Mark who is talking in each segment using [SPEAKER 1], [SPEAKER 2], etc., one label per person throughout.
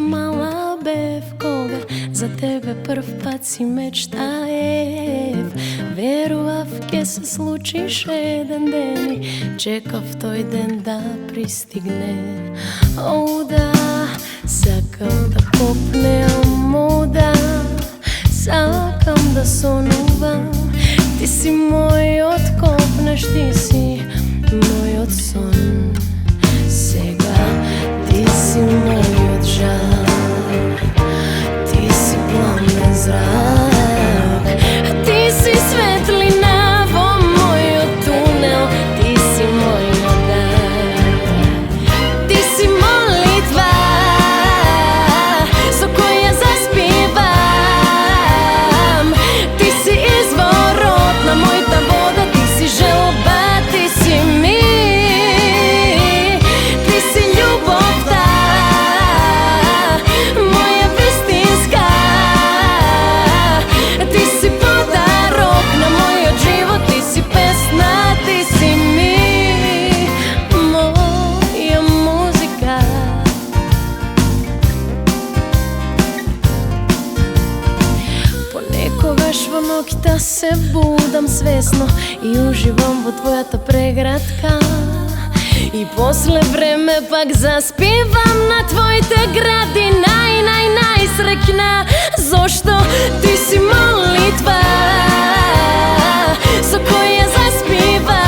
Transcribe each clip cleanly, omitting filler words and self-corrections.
[SPEAKER 1] mala bев, кога за тебе прв пат си мечтаев. Верував ке се случиш еден ден и чекав тој ден да пристигне. О, да, сакам да попнеам, о, да, сакам да сонувам. Ти си мојот копнеш, ти си мојот сон. Сега ти си мојот жар, ти си пламен зрак, ти си светлина во мојот тунел, ти си мојот дар. Ти си молитва со која заспевам, ти си изворот на мојата вода, ти си желба, ти си мир. Во ноќта се будам свесно и уживам во твојата преградка. И после време пак заспевам на твоите гради. Најсрекна, зошто ти си молитва со која заспевам.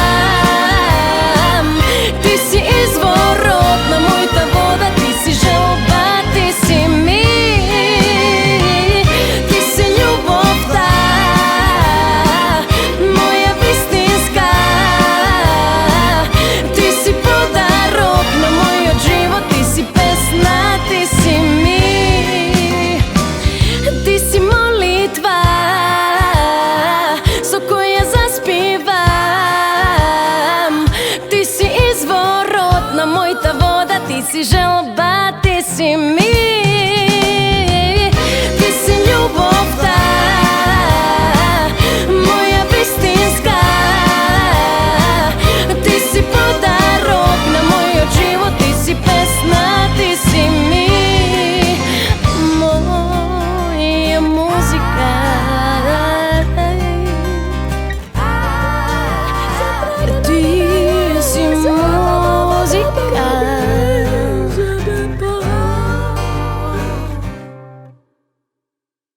[SPEAKER 1] Ти си изворот на мојата вода, ти си желба, ти си мир, ти си љубовта, ти си желба, ти си мир.